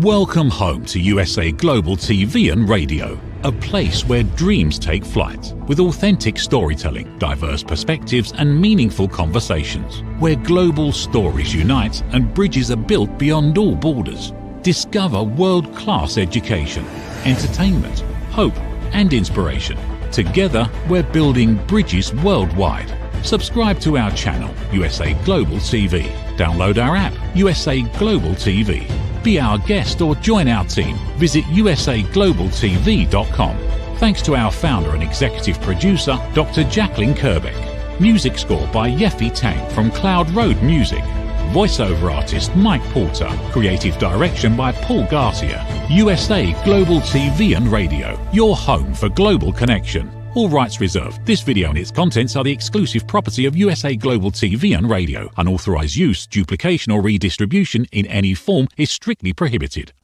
Welcome home to USA Global TV and Radio, a place where dreams take flight, with authentic storytelling, diverse perspectives and meaningful conversations, where global stories unite and bridges are built beyond all borders. Discover world-class education, entertainment, hope and inspiration. Together, we're building bridges worldwide. Subscribe to our channel, USA Global TV. Download our app, USA Global TV. Be our guest or join our team. Visit usaglobaltv.com. Thanks to our founder and executive producer, Dr. Jacqueline Kerbeck. Music score by Yeffy Tang from Cloud Road Music. Voiceover artist Mike Porter. Creative direction by Paul Garcia. USA Global TV and Radio, your home for global connection. All rights reserved. This video and its contents are the exclusive property of USA Global TV and Radio. Unauthorized use, duplication or redistribution in any form is strictly prohibited.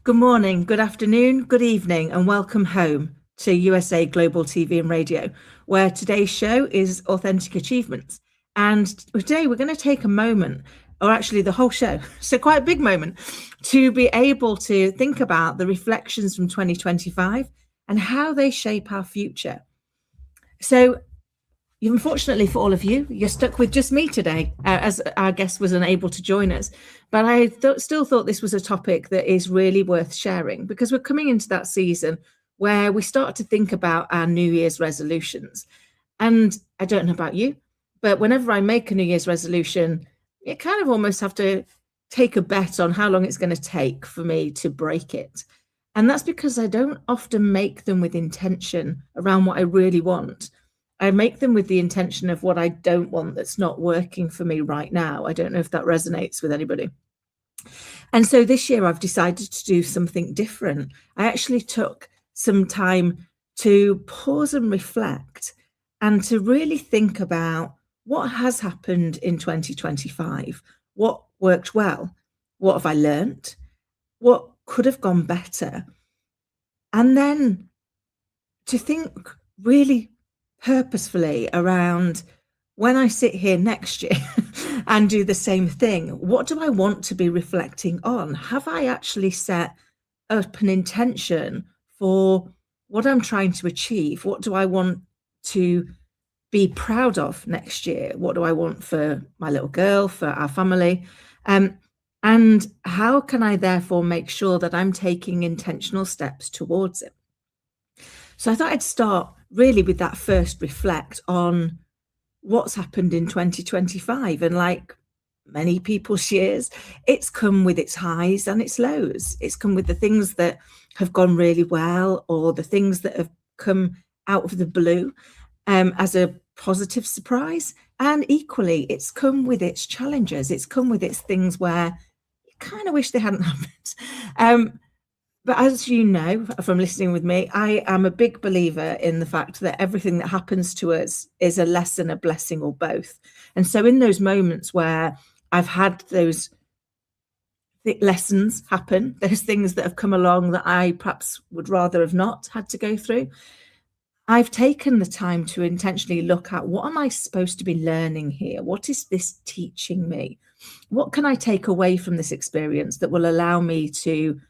Good morning, good afternoon, good evening, and welcome home to USA Global TV and Radio, where today's show is Authentic Achievements. And today we're going to take a moment, or actually the whole show, so quite a big moment, to be able to think about the reflections from 2025 and how they shape our future. So unfortunately for all of you, you're stuck with just me today, as our guest was unable to join us. But I still thought this was a topic that is really worth sharing, because we're coming into that season where we start to think about our New Year's resolutions. And I don't know about you, but whenever I make a New Year's resolution, you kind of almost have to take a bet on how long it's going to take for me to break it. And that's because I don't often make them with intention around what I really want. I make them with the intention of what I don't want that's not working for me right now. I don't know if that resonates with anybody. And so this year I've decided to do something different. I actually took some time to pause and reflect and to really think about what has happened in 2025, what worked well, what have I learned, what could have gone better, and then to think really purposefully around when I sit here next year and do the same thing, what do I want to be reflecting on? Have I actually set up an intention for what I'm trying to achieve? What do I want to be proud of next year? What do I want for my little girl, for our family? And how can I therefore make sure that I'm taking intentional steps towards it? So I thought I'd start really with that first reflect on what's happened in 2025. And like many people's years, it's come with its highs and its lows. It's come with the things that have gone really well, or the things that have come out of the blue as a positive surprise. And equally, it's come with its challenges. It's come with its things where you kind of wish they hadn't happened. But as you know from listening with me, I am a big believer in the fact that everything that happens to us is a lesson, a blessing, or both. And so in those moments where I've had those lessons happen, those things that have come along that I perhaps would rather have not had to go through, I've taken the time to intentionally look at, what am I supposed to be learning here? What is this teaching me? What can I take away from this experience that will allow me to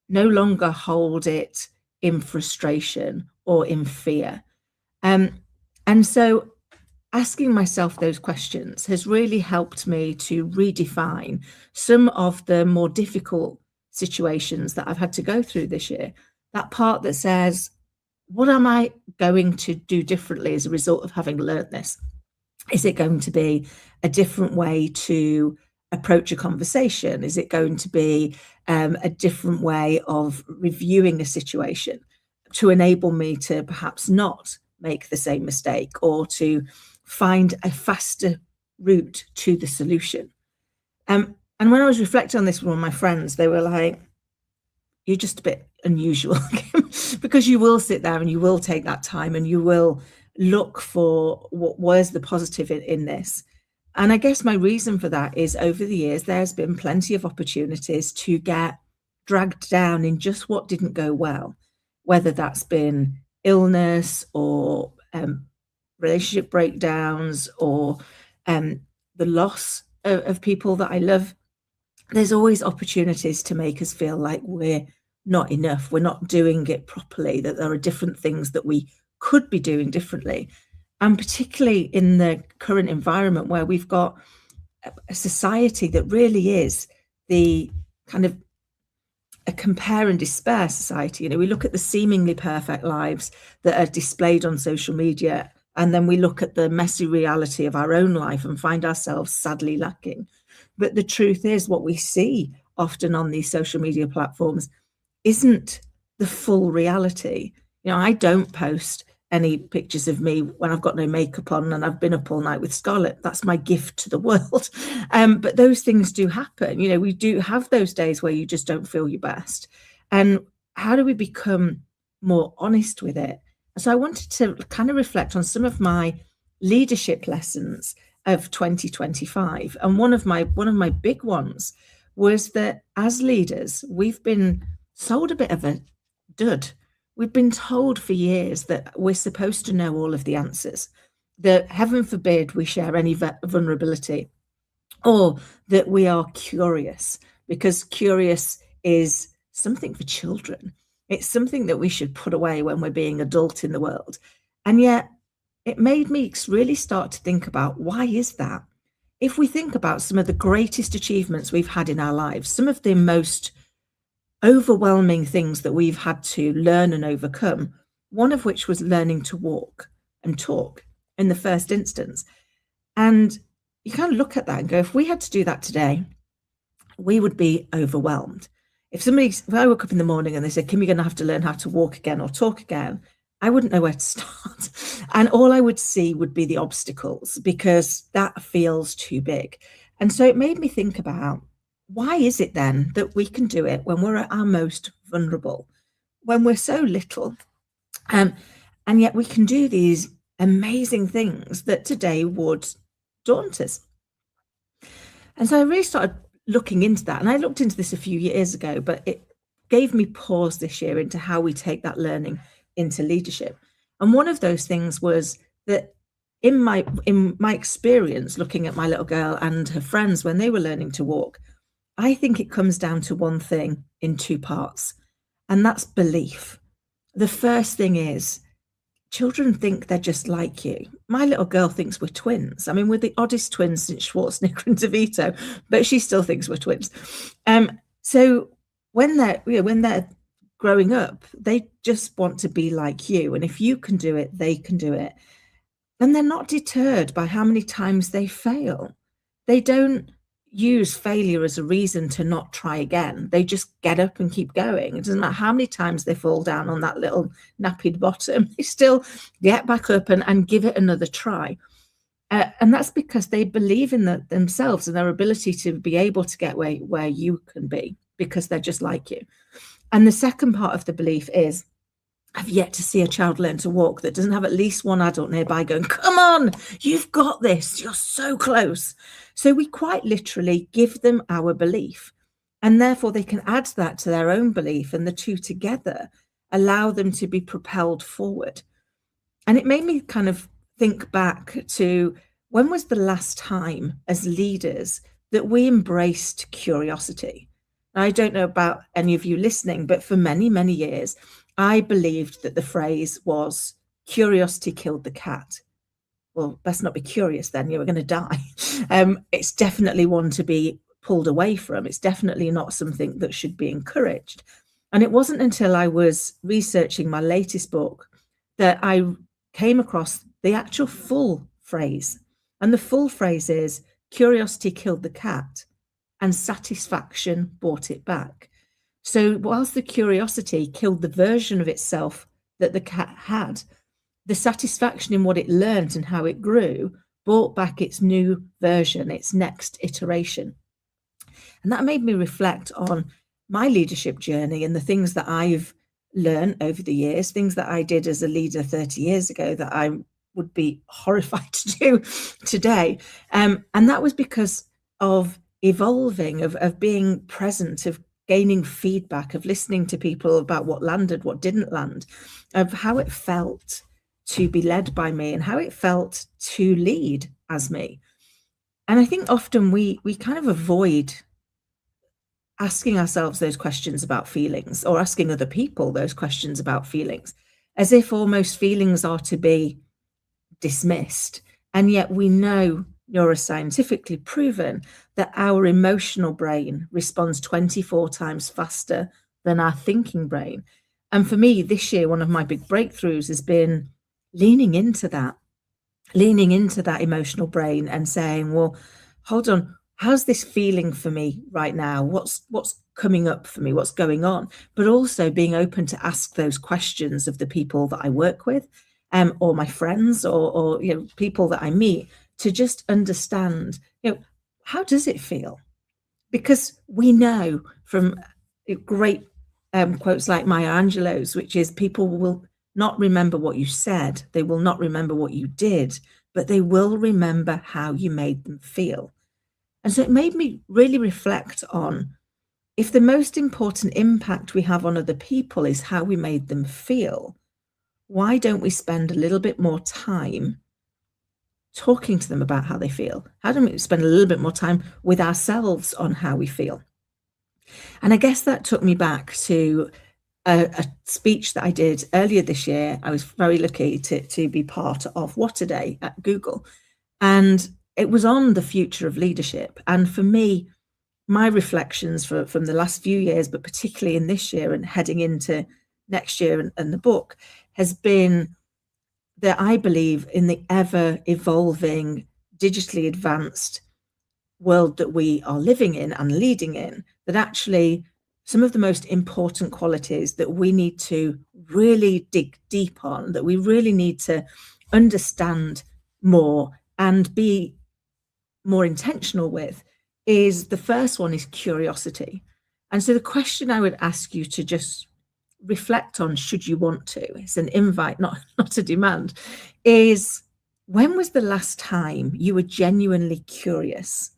no longer hold it in frustration or in fear? And so asking myself those questions has really helped me to redefine some of the more difficult situations that I've had to go through this year. That part that says, what am I going to do differently as a result of having learned this? Is it going to be a different way to approach a conversation? Is it going to be a different way of reviewing a situation to enable me to perhaps not make the same mistake, or to find a faster route to the solution? And when I was reflecting on this with one of my friends, they were like, you're just a bit unusual, because you will sit there and you will take that time and you will look for where's the positive in this. And I guess my reason for that is, over the years, there's been plenty of opportunities to get dragged down in just what didn't go well, whether that's been illness or relationship breakdowns or the loss of people that I love, there's always opportunities to make us feel like we're not enough, we're not doing it properly, that there are different things that we could be doing differently. And particularly in the current environment where we've got a society that really is the kind of a compare and despair society. You know, we look at the seemingly perfect lives that are displayed on social media, and then we look at the messy reality of our own life and find ourselves sadly lacking. But the truth is, what we see often on these social media platforms isn't the full reality. You know, I don't post any pictures of me when I've got no makeup on and I've been up all night with Scarlett. That's my gift to the world. But those things do happen. You know, we do have those days where you just don't feel your best. And how do we become more honest with it? So I wanted to kind of reflect on some of my leadership lessons of 2025. And one of my big ones was that as leaders, we've been sold a bit of a dud. We've been told for years that we're supposed to know all of the answers, that heaven forbid we share any vulnerability, or that we are curious, because curious is something for children. It's something that we should put away when we're being adult in the world. And yet it made me really start to think about, why is that? If we think about some of the greatest achievements we've had in our lives, some of the most overwhelming things that we've had to learn and overcome, one of which was learning to walk and talk in the first instance. And you kind of look at that and go, if we had to do that today, we would be overwhelmed. If I woke up in the morning and they said, Kim, you're going to have to learn how to walk again or talk again, I wouldn't know where to start. And all I would see would be the obstacles, because that feels too big. And so it made me think about, why is it then that we can do it when we're at our most vulnerable, when we're so little, and yet we can do these amazing things that today would daunt us? And so I really started looking into that. And I looked into this a few years ago, but it gave me pause this year into how we take that learning into leadership. And one of those things was that in my experience, looking at my little girl and her friends when they were learning to walk, I think it comes down to one thing in two parts, and that's belief. The first thing is, children think they're just like you. My little girl thinks we're twins. I mean, we're the oddest twins since Schwarzenegger and DeVito, but she still thinks we're twins. So when they're growing up, they just want to be like you. And if you can do it, they can do it. And they're not deterred by how many times they fail. They don't use failure as a reason to not try again. They just get up and keep going. It doesn't matter how many times they fall down on that little nappy bottom, they still get back up and give it another try. And that's because they believe in themselves and their ability to be able to get where you can be, because they're just like you. And the second part of the belief is, I've yet to see a child learn to walk that doesn't have at least one adult nearby going, come on, you've got this, you're so close. So we quite literally give them our belief, and therefore they can add that to their own belief, and the two together allow them to be propelled forward. And it made me kind of think back to, when was the last time as leaders that we embraced curiosity? I don't know about any of you listening, but for many, many years, I believed that the phrase was, curiosity killed the cat. Well, best not be curious then, you were going to die. It's definitely one to be pulled away from. It's definitely not something that should be encouraged. And it wasn't until I was researching my latest book that I came across the actual full phrase. And the full phrase is, curiosity killed the cat and satisfaction brought it back. So whilst the curiosity killed the version of itself that the cat had, the satisfaction in what it learned and how it grew brought back its new version, its next iteration. And that made me reflect on my leadership journey and the things that I've learned over the years, things that I did as a leader 30 years ago that I would be horrified to do today. And that was because of evolving, of being present, of gaining feedback, of listening to people about what landed, what didn't land, of how it felt. to be led by me and how it felt to lead as me. And I think often we kind of avoid asking ourselves those questions about feelings, or asking other people those questions about feelings, as if almost feelings are to be dismissed. And yet we know, neuroscientifically proven, that our emotional brain responds 24 times faster than our thinking brain. And for me, this year, one of my big breakthroughs has been leaning into that emotional brain and saying, well, hold on, how's this feeling for me right now? What's coming up for me? What's going on? But also being open to ask those questions of the people that I work with, or my friends, or people that I meet, to just understand, how does it feel? Because we know from great quotes like Maya Angelou's, which is, people will not remember what you said, they will not remember what you did, but they will remember how you made them feel. And so it made me really reflect on, if the most important impact we have on other people is how we made them feel, why don't we spend a little bit more time talking to them about how they feel? How don't we spend a little bit more time with ourselves on how we feel? And I guess that took me back to a speech that I did earlier this year. I was very lucky to be part of What A Day at Google. And it was on the future of leadership. And for me, my reflections from the last few years, but particularly in this year and heading into next year and the book, has been that I believe in the ever evolving, digitally advanced world that we are living in and leading in, that actually some of the most important qualities that we need to really dig deep on, that we really need to understand more and be more intentional with, is, the first one is curiosity. And so the question I would ask you to just reflect on, should you want to, it's an invite, not a demand, is, when was the last time you were genuinely curious?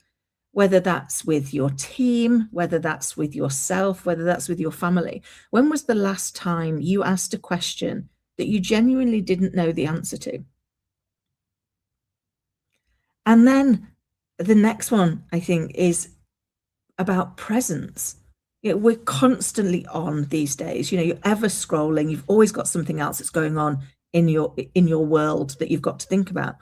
Whether that's with your team, whether that's with yourself, whether that's with your family. When was the last time you asked a question that you genuinely didn't know the answer to? And then the next one, I think, is about presence. We're constantly on these days. You're ever scrolling. You've always got something else that's going on in your world that you've got to think about.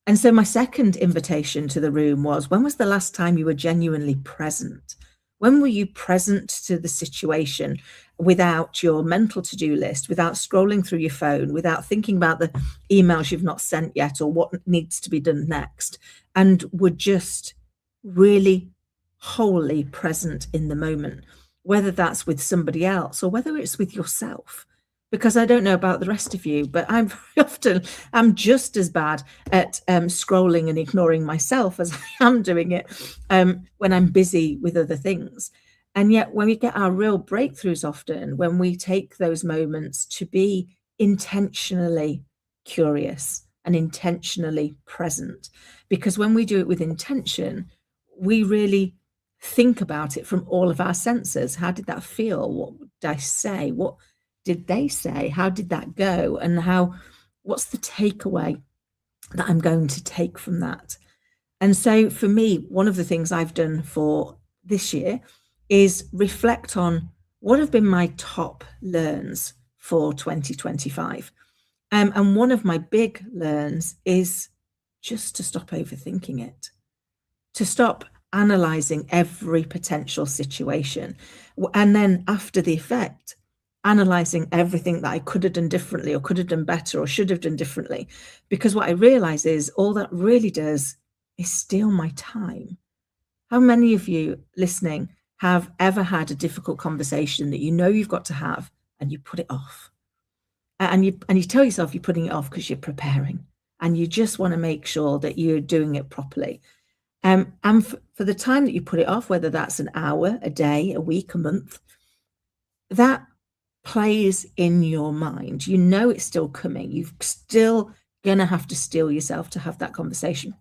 And so my second invitation to the room was, when was the last time you were genuinely present? When were you present to the situation without your mental to-do list, without scrolling through your phone, without thinking about the emails you've not sent yet or what needs to be done next, and were just really wholly present in the moment, whether that's with somebody else or whether it's with yourself? Because I don't know about the rest of you, but I'm just as bad at scrolling and ignoring myself as I am doing it when I'm busy with other things. And yet when we get our real breakthroughs, often when we take those moments to be intentionally curious and intentionally present, because when we do it with intention, we really think about it from all of our senses. How did that feel? What did I say? What did they say? How did that go? And what's the takeaway that I'm going to take from that? And so for me, one of the things I've done for this year is reflect on, what have been my top learns for 2025. And one of my big learns is just to stop overthinking it, to stop analyzing every potential situation. And then after the effect, analyzing everything that I could have done differently or could have done better or should have done differently. Because what I realize is, all that really does is steal my time. How many of you listening have ever had a difficult conversation that you've got to have and you put it off? And you tell yourself you're putting it off because you're preparing and you just want to make sure that you're doing it properly. And for the time that you put it off, whether that's an hour, a day, a week, a month, that plays in your mind. It's still coming. You're still gonna have to steel yourself to have that conversation.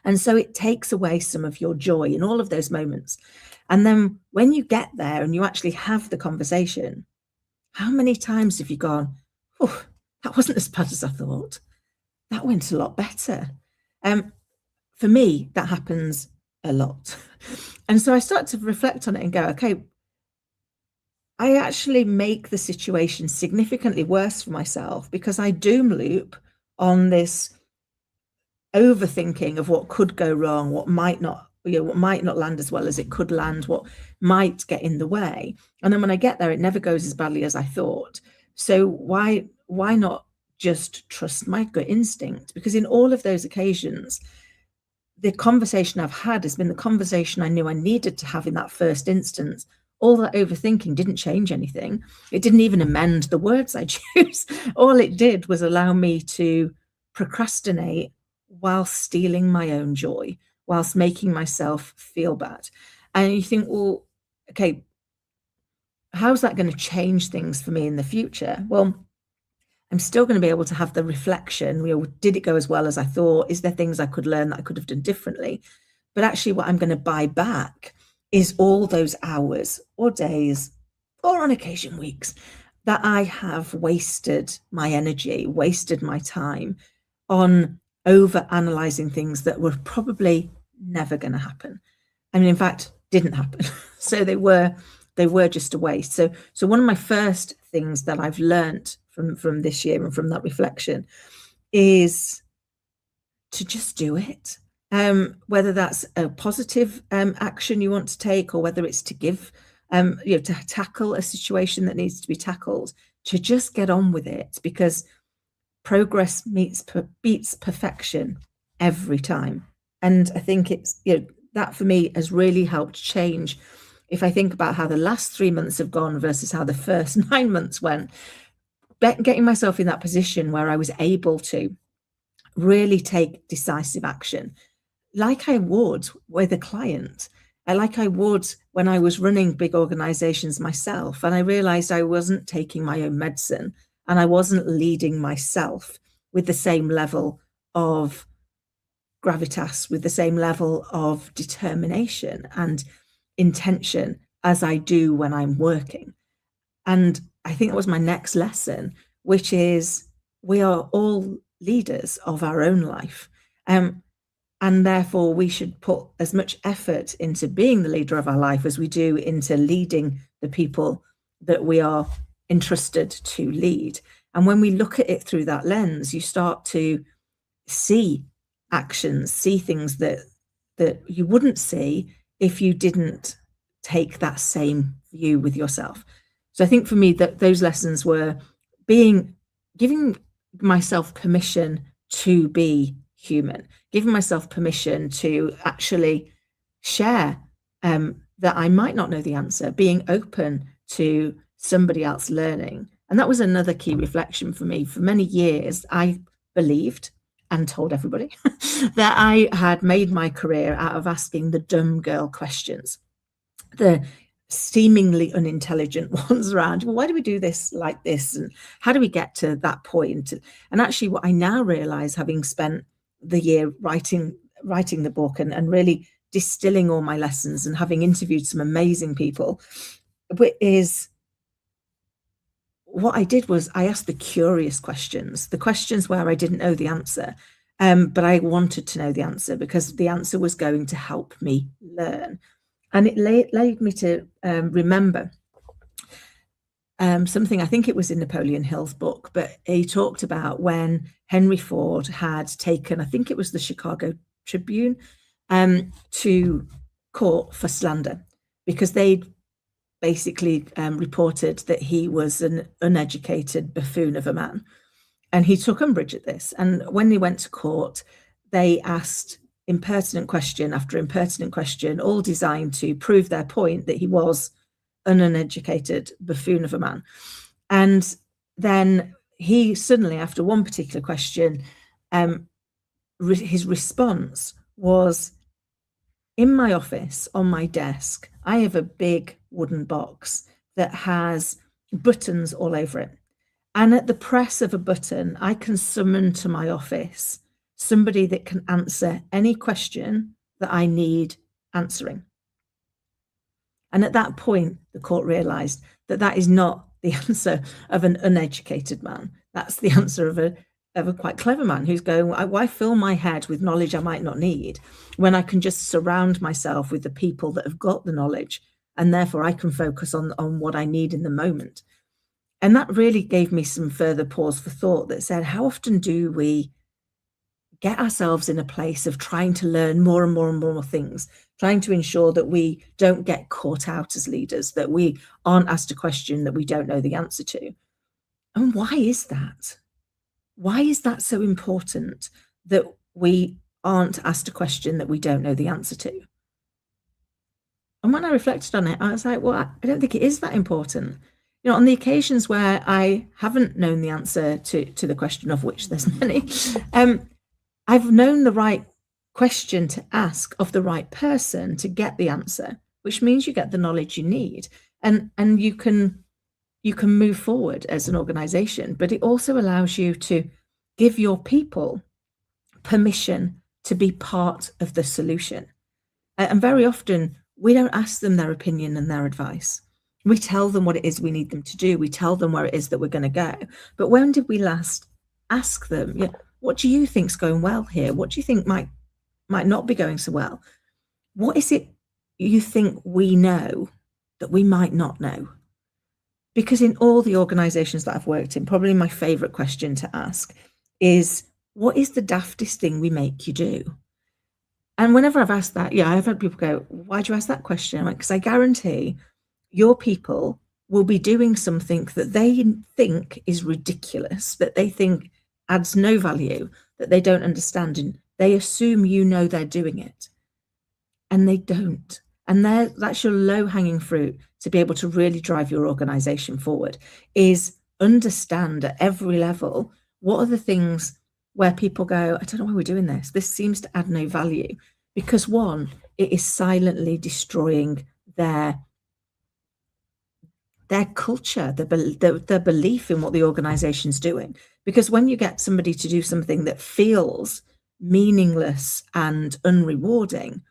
And so it takes away some of your joy in all of those moments. And then when you get there and you actually have the conversation, how many times have you gone, oh, that wasn't as bad as I thought. That went a lot better. For me, that happens a lot. And so I start to reflect on it and go, okay, I actually make the situation significantly worse for myself because I doom loop on this overthinking of what could go wrong, what might not land as well as it could land, what might get in the way. And then when I get there, it never goes as badly as I thought. So why not just trust my gut instinct? Because in all of those occasions, the conversation I've had has been the conversation I knew I needed to have in that first instance. All that overthinking didn't change anything. It didn't even amend the words I choose. All it did was allow me to procrastinate whilst stealing my own joy, whilst making myself feel bad. And you think, well, okay, how's that going to change things for me in the future? Well, I'm still going to be able to have the reflection, did it go as well as I thought? Is there things I could learn that I could have done differently? But actually what I'm going to buy back is all those hours or days, or on occasion weeks, that I have wasted my energy, wasted my time on over analyzing things that were probably never going to happen. I mean, in fact, didn't happen. So they were just a waste. So one of my first things that I've learned from this year and from that reflection is to just do it. Whether that's a positive action you want to take, or whether it's to give, to tackle a situation that needs to be tackled, to just get on with it, because progress beats perfection every time. And I think it's, that for me has really helped change. If I think about how the last 3 months have gone versus how the first 9 months went, getting myself in that position where I was able to really take decisive action, like I would with a client, like I would when I was running big organizations myself. And I realized I wasn't taking my own medicine and I wasn't leading myself with the same level of gravitas, with the same level of determination and intention as I do when I'm working. And I think that was my next lesson, which is we are all leaders of our own life. And therefore, we should put as much effort into being the leader of our life as we do into leading the people that we are entrusted to lead. And when we look at it through that lens, you start to see actions, see things that you wouldn't see if you didn't take that same view with yourself. So I think for me that those lessons were giving myself permission to be human, giving myself permission to actually share that I might not know the answer, being open to somebody else learning. And that was another key reflection for me. For many years, I believed and told everybody that I had made my career out of asking the dumb girl questions, the seemingly unintelligent ones around, well, why do we do this like this? And how do we get to that point? And actually what I now realize, having spent the year writing the book and really distilling all my lessons and having interviewed some amazing people, is what I did was I asked the curious questions, the questions where I didn't know the answer, but I wanted to know the answer because the answer was going to help me learn. And it led me to remember something, I think it was in Napoleon Hill's book, but he talked about when Henry Ford had taken, I think it was the Chicago Tribune, to court for slander, because they'd basically reported that he was an uneducated buffoon of a man. And he took umbrage at this. And when they went to court, they asked impertinent question after impertinent question, all designed to prove their point that he was an uneducated buffoon of a man. And then he suddenly, after one particular question, his response was, in my office, on my desk, I have a big wooden box that has buttons all over it. And at the press of a button, I can summon to my office somebody that can answer any question that I need answering. And at that point, the court realized that that is not the answer of an uneducated man. That's the answer of a quite clever man who's going, why fill my head with knowledge I might not need when I can just surround myself with the people that have got the knowledge, and therefore I can focus on what I need in the moment. And that really gave me some further pause for thought that said, how often do we get ourselves in a place of trying to learn more and more and more things, trying to ensure that we don't get caught out as leaders, that we aren't asked a question that we don't know the answer to? And why is that? Why is that so important that we aren't asked a question that we don't know the answer to? And when I reflected on it, I was like, well, I don't think it is that important. You know, on the occasions where I haven't known the answer to the question, of which there's many, I've known the right question to ask of the right person to get the answer, which means you get the knowledge you need, and you can move forward as an organization. But it also allows you to give your people permission to be part of the solution. And very often we don't ask them their opinion and their advice. We tell them what it is we need them to do. We tell them where it is that we're going to go. But when did we last ask them, what do you think's going well here? What do you think might not be going so well? What is it you think we know that we might not know? Because in all the organizations that I've worked in, probably my favorite question to ask is, what is the daftest thing we make you do? And whenever I've asked that, I've had people go, why do you ask that question? I'm like, because I guarantee your people will be doing something that they think is ridiculous, that they think adds no value, that they don't understand, and they assume you know they're doing it, and they don't. And that's your low-hanging fruit to be able to really drive your organization forward, is understand at every level, what are the things where people go, I don't know why we're doing this. This seems to add no value. Because one, it is silently destroying their culture, their belief in what the organization's doing. Because when you get somebody to do something that feels meaningless and unrewarding,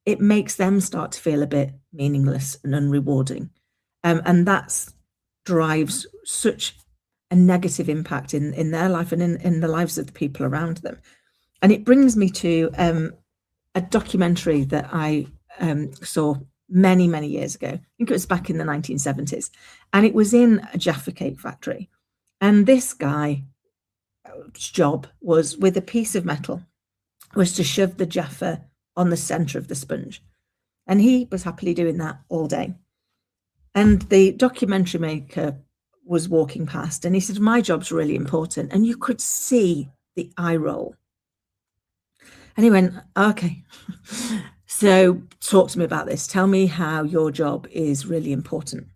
it makes them start to feel a bit meaningless and unrewarding. And that drives such a negative impact in their life and in the lives of the people around them. And it brings me to a documentary that I saw many, many years ago. I think it was back in the 1970s. And it was in a Jaffa cake factory. And this guy's job was, with a piece of metal, was to shove the Jaffa on the center of the sponge. And he was happily doing that all day. And the documentary maker was walking past and he said, my job's really important. And you could see the eye roll. And he went, okay, so talk to me about this. Tell me how your job is really important.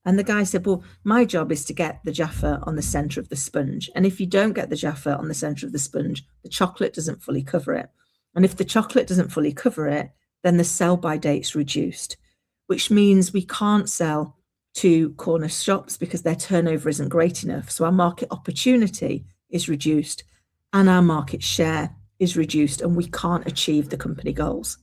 And the guy said, well, my job is to get the Jaffa on the center of the sponge. And if you don't get the Jaffa on the center of the sponge, the chocolate doesn't fully cover it. And if the chocolate doesn't fully cover it, then the sell-by date's reduced, which means we can't sell to corner shops because their turnover isn't great enough. So our market opportunity is reduced and our market share is reduced, and we can't achieve the company goals.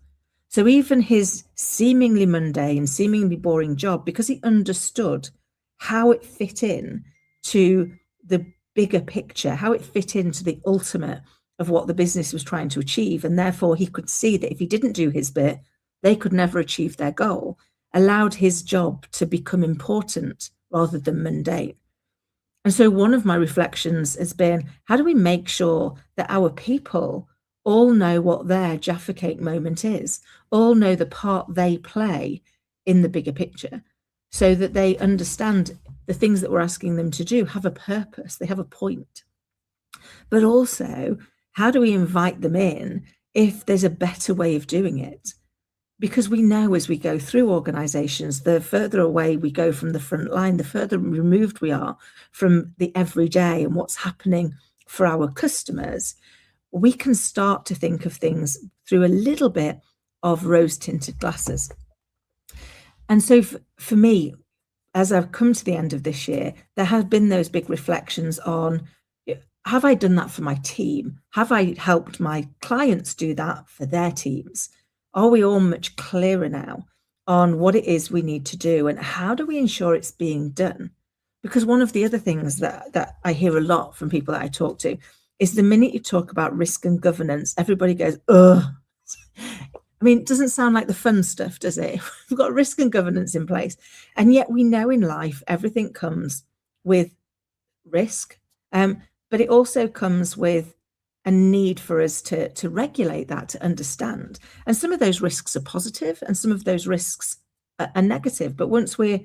So even his seemingly mundane, seemingly boring job, because he understood how it fit in to the bigger picture, how it fit into the ultimate of what the business was trying to achieve, and therefore he could see that if he didn't do his bit, they could never achieve their goal, allowed his job to become important rather than mundane. And so one of my reflections has been, how do we make sure that our people all know what their Jaffa cake moment is, all know the part they play in the bigger picture, so that they understand the things that we're asking them to do have a purpose, they have a point. But also, how do we invite them in if there's a better way of doing it? Because we know as we go through organizations, the further away we go from the front line, the further removed we are from the everyday and what's happening for our customers, we can start to think of things through a little bit of rose-tinted glasses. And so for me, as I've come to the end of this year, there have been those big reflections on, have I done that for my team? Have I helped my clients do that for their teams? Are we all much clearer now on what it is we need to do and how do we ensure it's being done? Because one of the other things that I hear a lot from people that I talk to is the minute you talk about risk and governance, everybody goes, ugh. I mean, it doesn't sound like the fun stuff, does it? We've got risk and governance in place. And yet we know in life, everything comes with risk, but it also comes with a need for us to regulate that, to understand. And some of those risks are positive and some of those risks are negative. But once we're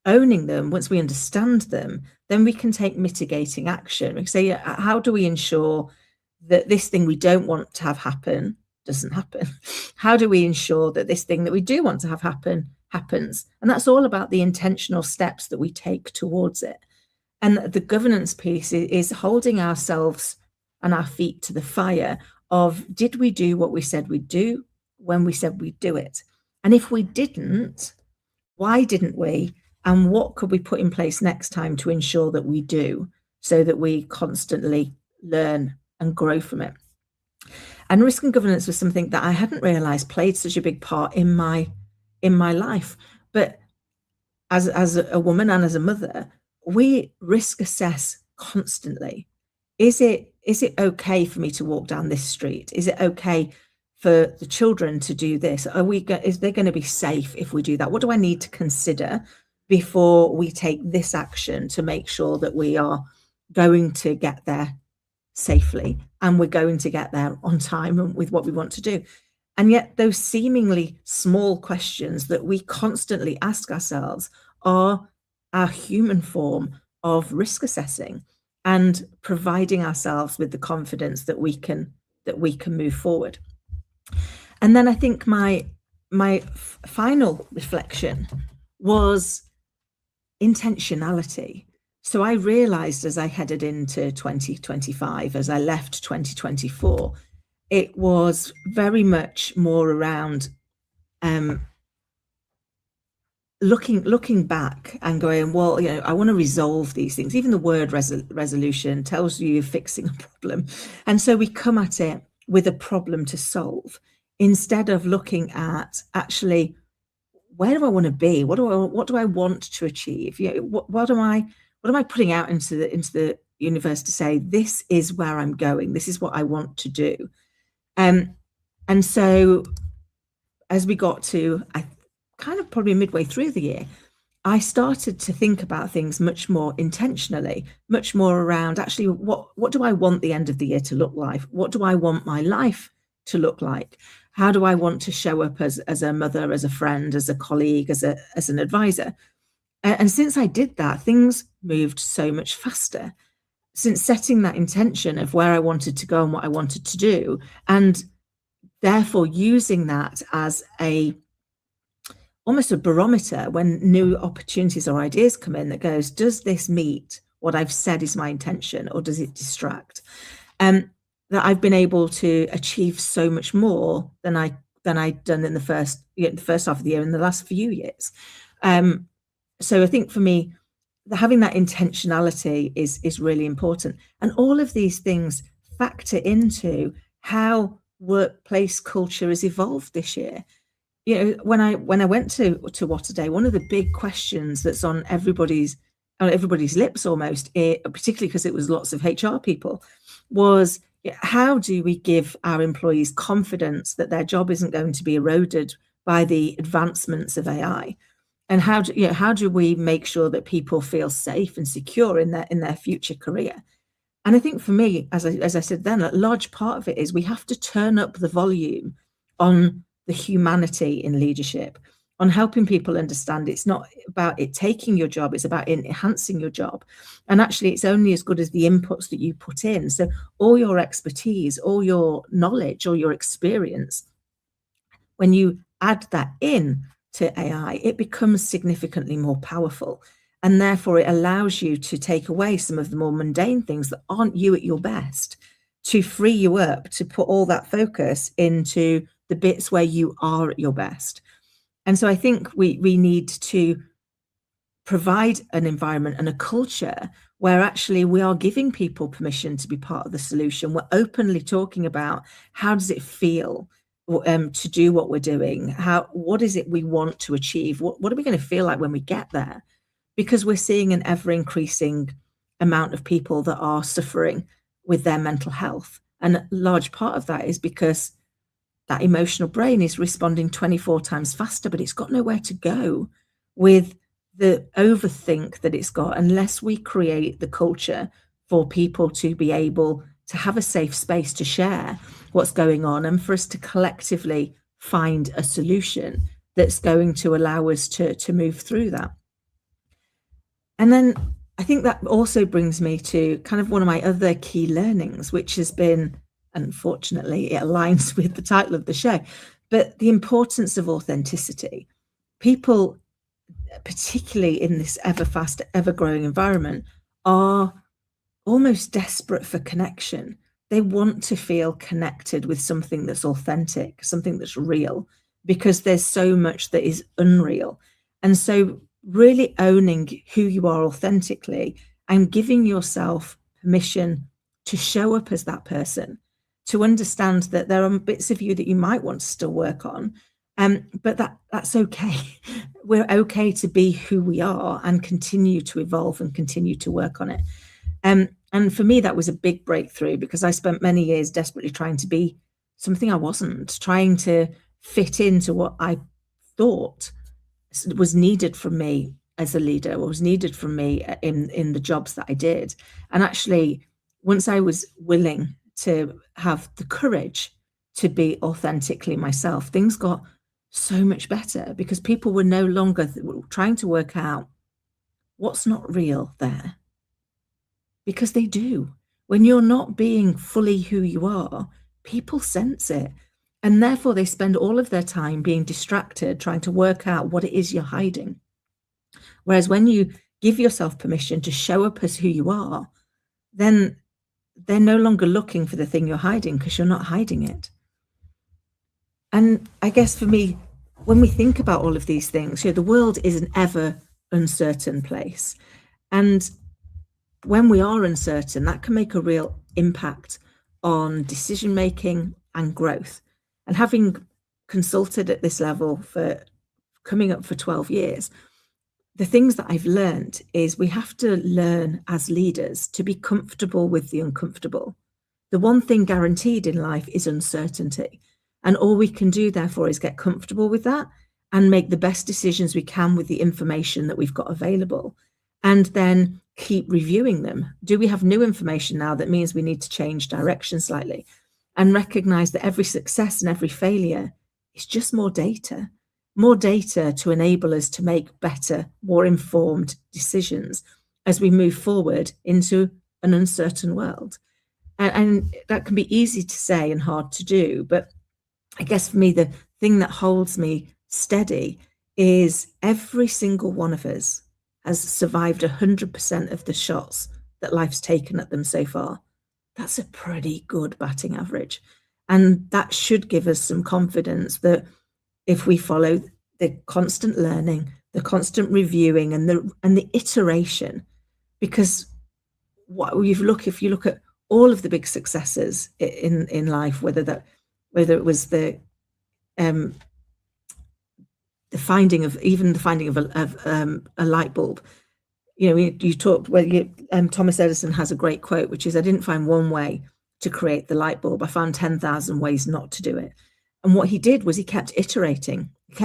owning them, once we understand them, then we can take mitigating action. We can say, how do we ensure that this thing we don't want to have happen doesn't happen? How do we ensure that this thing that we do want to have happen happens? And that's all about the intentional steps that we take towards it. And the governance piece is holding ourselves and our feet to the fire of, did we do what we said we'd do when we said we'd do it? And if we didn't, why didn't we? And what could we put in place next time to ensure that we do, so that we constantly learn and grow from it? And risk and governance was something that I hadn't realized played such a big part in my life. But as a woman and as a mother, we risk assess constantly. Is it okay for me to walk down this street? Is it okay for the children to do this? Is they going to be safe if we do that? What do I need to consider before we take this action to make sure that we are going to get there safely and we're going to get there on time and with what we want to do? And yet those seemingly small questions that we constantly ask ourselves are our human form of risk assessing and providing ourselves with the confidence that we can move forward. And then I think my final reflection was intentionality. So I realized as I headed into 2025, as I left 2024, it was very much more around looking back and going, well, I want to resolve these things. Even the word resolution tells you you're fixing a problem. And so we come at it with a problem to solve, instead of looking at actually, where do I want to be? What do I want to achieve? What am I putting out into the universe to say, this is where I'm going, this is what I want to do. And so as we got to, I kind of probably midway through the year, I started to think about things much more intentionally, much more around actually, what do I want the end of the year to look like? What do I want my life to look like? How do I want to show up as a mother, as a friend, as a colleague, as an advisor? And since I did that, things moved so much faster. Since setting that intention of where I wanted to go and what I wanted to do, and therefore using that as almost a barometer when new opportunities or ideas come in, that goes, does this meet what I've said is my intention, or does it distract? That I've been able to achieve so much more than I'd done in the first half of the year, in the last few years. So I think for me, having that intentionality is really important. And all of these things factor into how workplace culture has evolved this year. When I went to What A Day, one of the big questions that's on everybody's lips almost, particularly because it was lots of HR people, was, how do we give our employees confidence that their job isn't going to be eroded by the advancements of AI? And how do we make sure that people feel safe and secure in their future career? And I think for me, as I said then, a large part of it is we have to turn up the volume on the humanity in leadership, on helping people understand it's not about it taking your job, it's about enhancing your job. And actually, it's only as good as the inputs that you put in. So all your expertise, all your knowledge, all your experience, when you add that in to AI, it becomes significantly more powerful. And therefore, it allows you to take away some of the more mundane things that aren't you at your best, to free you up, to put all that focus into the bits where you are at your best. And so I think we need to provide an environment and a culture where actually we are giving people permission to be part of the solution. We're openly talking about, how does it feel to do what we're doing? What is it we want to achieve? What are we going to feel like when we get there? because we're seeing an ever increasing amount of people that are suffering with their mental health. And a large part of that is because that emotional brain is responding 24 times faster, but it's got nowhere to go with the overthink that it's got unless we create the culture for people to be able to have a safe space to share what's going on and for us to collectively find a solution that's going to allow us to move through that. And then I think that also brings me to kind of one of my other key learnings, which has been, unfortunately, it aligns with the title of the show, but the importance of authenticity. People, particularly in this ever fast, ever growing environment, are almost desperate for connection. They want to feel connected with something that's authentic, something that's real, because there's so much that is unreal. And so really owning who you are authentically and giving yourself permission to show up as that person, to understand that there are bits of you that you might want to still work on, but that's okay. We're okay to be who we are and continue to evolve and continue to work on it. And for me, that was a big breakthrough because I spent many years desperately trying to be something I wasn't, trying to fit into what I thought was needed from me as a leader, what was needed from me in the jobs that I did. And actually, once I was willing to have the courage to be authentically myself, things got so much better because people were no longer trying to work out what's not real there. Because they do. When you're not being fully who you are, people sense it. And therefore, they spend all of their time being distracted, trying to work out what it is you're hiding. Whereas when you give yourself permission to show up as who you are, then they're no longer looking for the thing you're hiding because you're not hiding it. And I guess for me, when we think about all of these things, the world is an ever uncertain place. And when we are uncertain, that can make a real impact on decision making and growth. And having consulted at this level for coming up for 12 years, the things that I've learned is we have to learn as leaders to be comfortable with the uncomfortable. The one thing guaranteed in life is uncertainty. And all we can do, therefore, is get comfortable with that and make the best decisions we can with the information that we've got available. And then keep reviewing them. Do we have new information now that means we need to change direction slightly? And recognize that every success and every failure is just more data to enable us to make better, more informed decisions as we move forward into an uncertain world. And that can be easy to say and hard to do. But I guess for me, the thing that holds me steady is every single one of us has survived 100% of the shots that life's taken at them so far. That's a pretty good batting average. And that should give us some confidence that if we follow the constant learning, the constant reviewing and the iteration, because if you look at all of the big successes in life, whether it was the finding of a light bulb. You talked Thomas Edison has a great quote, which is, "I didn't find one way to create the light bulb. I found 10,000 ways not to do it." And what he did was he kept iterating. He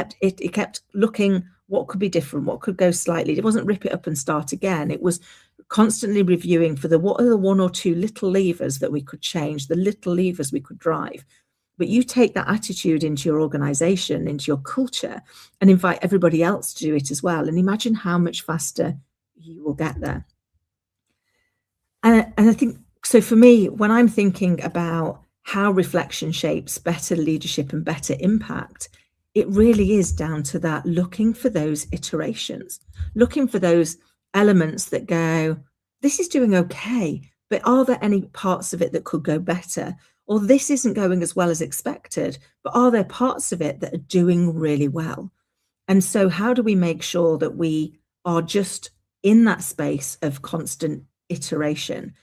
kept looking what could be different, what could go slightly. It wasn't rip it up and start again. It was constantly reviewing for what are the one or two little levers that we could change, the little levers we could drive. But you take that attitude into your organization, into your culture, and invite everybody else to do it as well. And imagine how much faster you will get there. And I think, so for me, when I'm thinking about how reflection shapes better leadership and better impact, it really is down to that, looking for those iterations, looking for those elements that go, this is doing okay, but are there any parts of it that could go better? Or this isn't going as well as expected, but are there parts of it that are doing really well? And so how do we make sure that we are just in that space of constant iteration?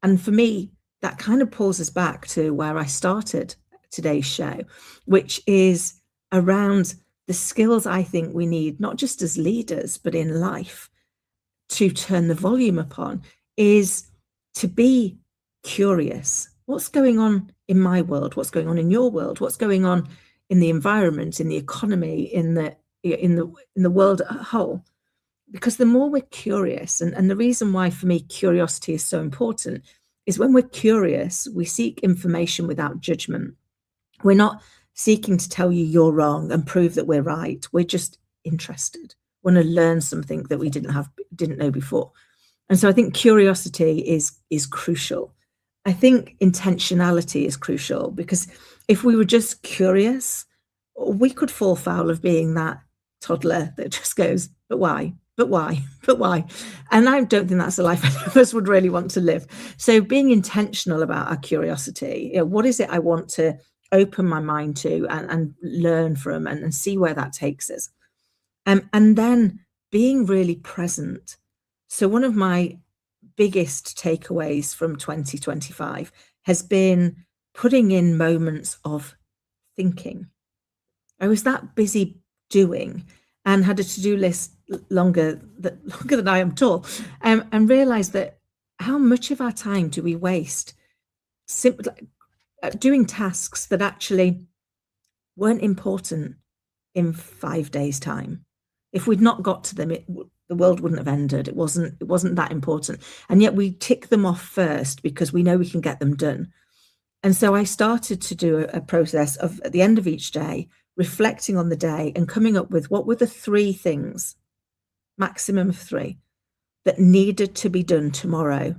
And for me, that kind of pulls us back to where I started today's show, which is around the skills I think we need, not just as leaders, but in life. to turn the volume upon is to be curious. What's going on in my world? What's going on in your world? What's going on in the environment, in the economy, in the world as a whole? Because the more we're curious, and the reason why for me curiosity is so important is when we're curious, we seek information without judgment. We're not seeking to tell you you're wrong and prove that we're right. We're just interested. We want to learn something that we didn't know before. And so I think curiosity is crucial. I think intentionality is crucial, because if we were just curious, we could fall foul of being that toddler that just goes, but why? But why? But why? And I don't think that's a life any of us would really want to live. So being intentional about our curiosity, what is it I want to open my mind to and learn from and see where that takes us. And then being really present. So one of my biggest takeaways from 2025 has been putting in moments of thinking. I was that busy doing and had a to-do list longer than I am tall, and realized that how much of our time do we waste simply doing tasks that actually weren't important in 5 days' time. If we'd not got to them, the world wouldn't have ended. It wasn't that important. And yet we tick them off first because we know we can get them done. And so I started to do a process of, at the end of each day, reflecting on the day and coming up with what were the 3 things, maximum of 3, that needed to be done tomorrow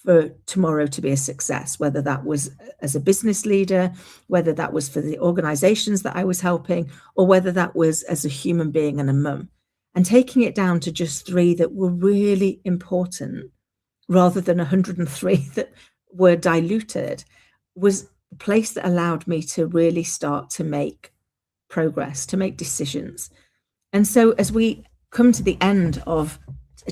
for tomorrow to be a success, whether that was as a business leader, whether that was for the organizations that I was helping, or whether that was as a human being and a mum. And taking it down to just 3 that were really important, rather than 103 that were diluted, was the place that allowed me to really start to make progress, to make decisions. And so as we come to the end of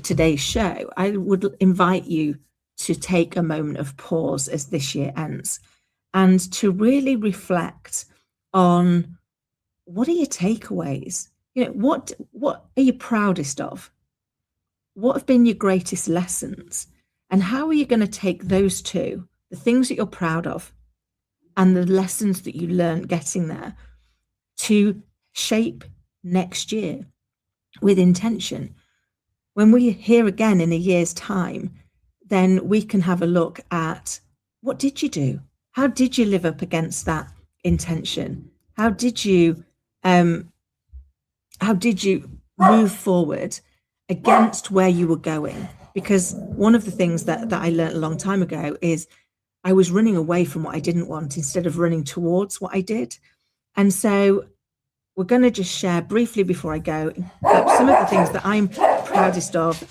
today's show, I would invite you to take a moment of pause as this year ends and to really reflect on, what are your takeaways? What are you proudest of? What have been your greatest lessons? And how are you going to take those 2, the things that you're proud of and the lessons that you learned getting there, to shape next year with intention? When we're here again in a year's time, then we can have a look at, what did you do? How did you live up against that intention? How did you move forward against where you were going? Because one of the things that I learned a long time ago is I was running away from what I didn't want instead of running towards what I did. And so we're going to just share briefly before I go, some of the things that I'm proudest of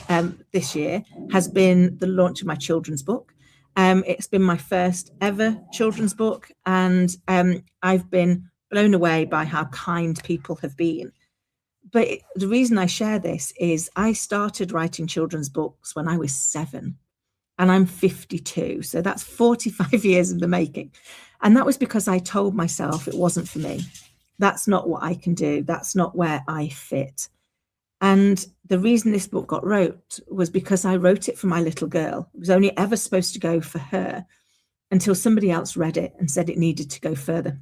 this year has been the launch of my children's book. It's been my first ever children's book, and I've been blown away by how kind people have been. But the reason I share this is I started writing children's books when I was 7, and I'm 52. So that's 45 years in the making. And that was because I told myself it wasn't for me. That's not what I can do. That's not where I fit. And the reason this book got wrote was because I wrote it for my little girl. It was only ever supposed to go for her until somebody else read it and said it needed to go further.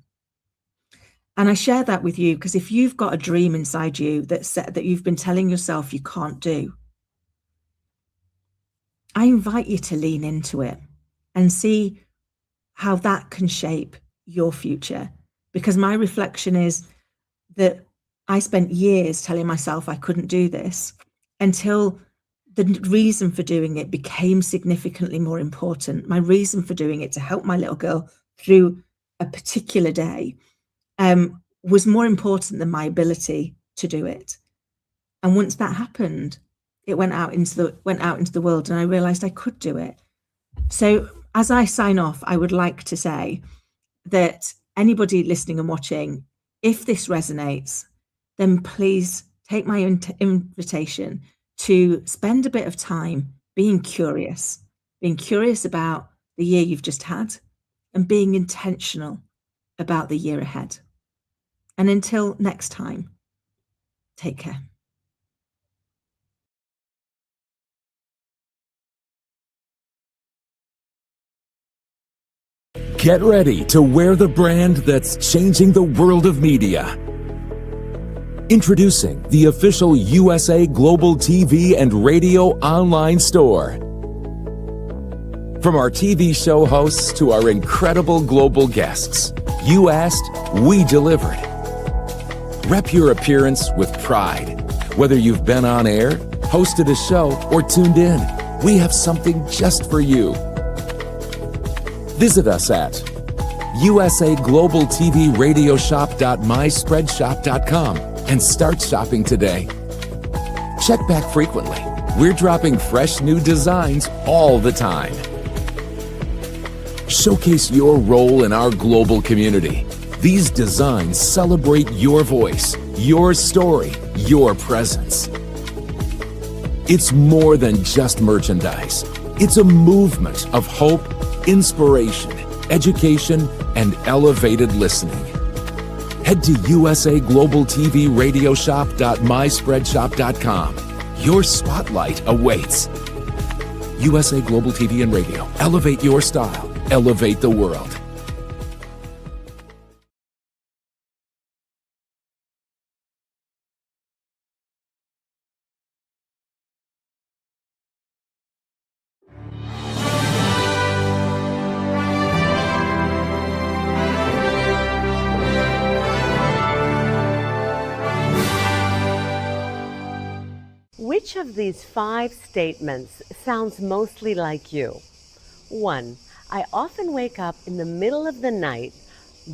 And I share that with you because if you've got a dream inside you that you've been telling yourself you can't do, I invite you to lean into it and see how that can shape your future. Because my reflection is that I spent years telling myself I couldn't do this until the reason for doing it became significantly more important. My reason for doing it, to help my little girl through a particular day, was more important than my ability to do it. And once that happened, it went out into the world, and I realized I could do it. So as I sign off, I would like to say that anybody listening and watching, if this resonates, then please take my invitation to spend a bit of time being curious about the year you've just had and being intentional about the year ahead. And until next time, take care. Get ready to wear the brand that's changing the world of media. Introducing the official USA Global TV and Radio online store. From our TV show hosts to our incredible global guests, you asked, we delivered. Rep your appearance with pride. Whether you've been on air, hosted a show, or tuned in, we have something just for you. Visit us at usaglobaltvradioshoп.myspreadshop.com and start shopping today. Check back frequently. We're dropping fresh new designs all the time. Showcase your role in our global community. These designs celebrate your voice, your story, your presence. It's more than just merchandise. It's a movement of hope, inspiration, education, and elevated listening. Head to usaglobaltvradioshoп.myspreadshop.com. Your spotlight awaits. USA Global TV and Radio. Elevate your style. Elevate the world. Which of these 5 statements sounds mostly like you? 1. I often wake up in the middle of the night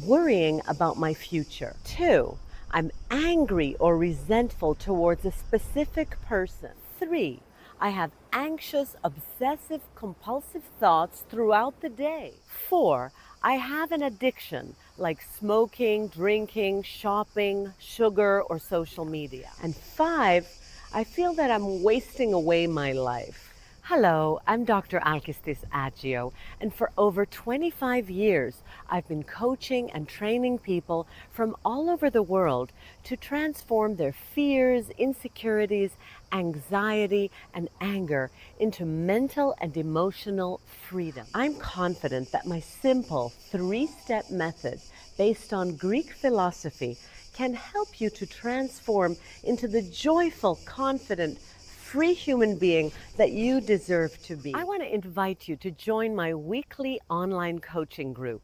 worrying about my future. 2. I'm angry or resentful towards a specific person. 3. I have anxious, obsessive, compulsive thoughts throughout the day. 4. I have an addiction like smoking, drinking, shopping, sugar, or social media. And 5. I feel that I'm wasting away my life. Hello, I'm Dr. Alkistis Agio, and for over 25 years, I've been coaching and training people from all over the world to transform their fears, insecurities, anxiety, and anger into mental and emotional freedom. I'm confident that my simple 3-step method based on Greek philosophy can help you to transform into the joyful, confident, free human being that you deserve to be. I want to invite you to join my weekly online coaching group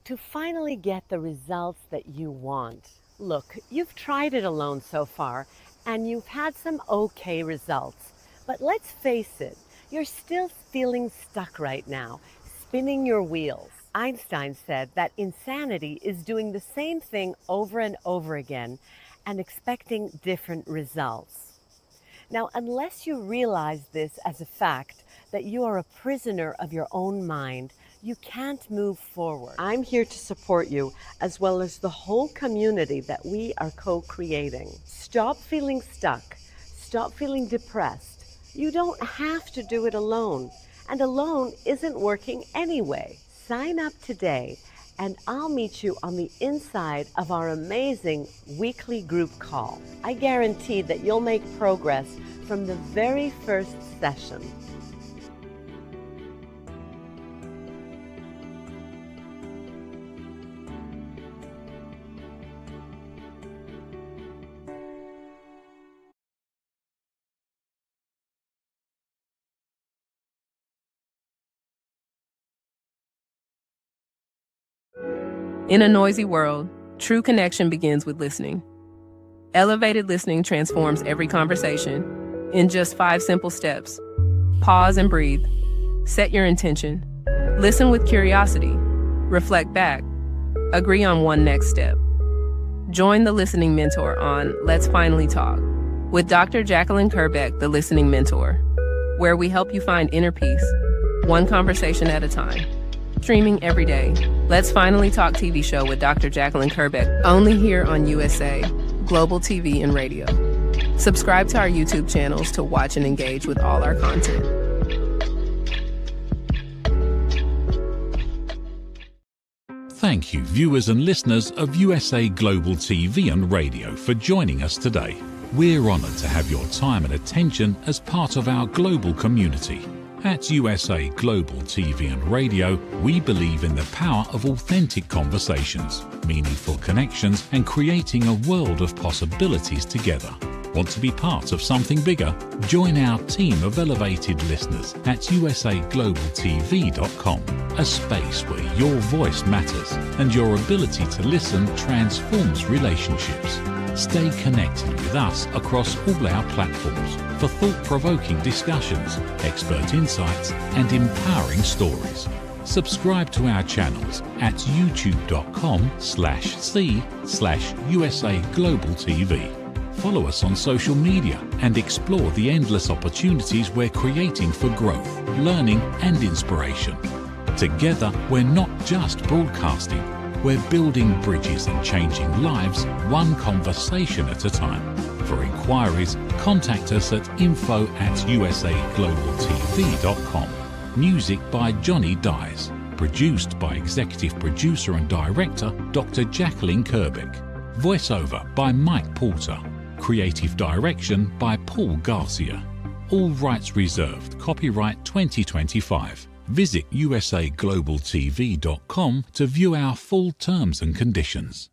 to finally get the results that you want. Look, you've tried it alone so far and you've had some okay results, but let's face it, you're still feeling stuck right now, spinning your wheels. Einstein said that insanity is doing the same thing over and over again and expecting different results. Now, unless you realize this as a fact, that you are a prisoner of your own mind, you can't move forward. I'm here to support you, as well as the whole community that we are co-creating. Stop feeling stuck. Stop feeling depressed. You don't have to do it alone, and alone isn't working anyway. Sign up today, and I'll meet you on the inside of our amazing weekly group call. I guarantee that you'll make progress from the very first session. In a noisy world, true connection begins with listening. Elevated listening transforms every conversation in just 5 simple steps. Pause and breathe. Set your intention. Listen with curiosity. Reflect back. Agree on one next step. Join the Listening Mentor on Let's Finally Talk with Dr. Jacqueline Kerbeck, the Listening Mentor, where we help you find inner peace, one conversation at a time. Streaming every day. Let's Finally Talk TV show with Dr. Jacqueline Kerbeck, only here on USA Global TV and Radio. Subscribe to our YouTube channels to watch and engage with all our content. Thank you, viewers and listeners of USA Global TV and Radio, for joining us today. We're honoured to have your time and attention as part of our global community. At USA Global TV and Radio, we believe in the power of authentic conversations, meaningful connections, and creating a world of possibilities together. Want to be part of something bigger? Join our team of elevated listeners at usaglobaltv.com, a space where your voice matters and your ability to listen transforms relationships. Stay connected with us across all our platforms for thought-provoking discussions, expert insights, and empowering stories. Subscribe to our channels at youtube.com/c/USA Global TV. Follow us on social media and explore the endless opportunities we're creating for growth, learning, and inspiration. Together, we're not just broadcasting, we're building bridges and changing lives one conversation at a time. For inquiries, contact us at info@usaglobaltv.com. Music by Johnny Dyes. Produced by Executive Producer and Director Dr. Jacqueline Kerbeck. Voiceover by Mike Porter. Creative Direction by Paul Garcia. All rights reserved. Copyright 2025. Visit usaglobaltv.com to view our full terms and conditions.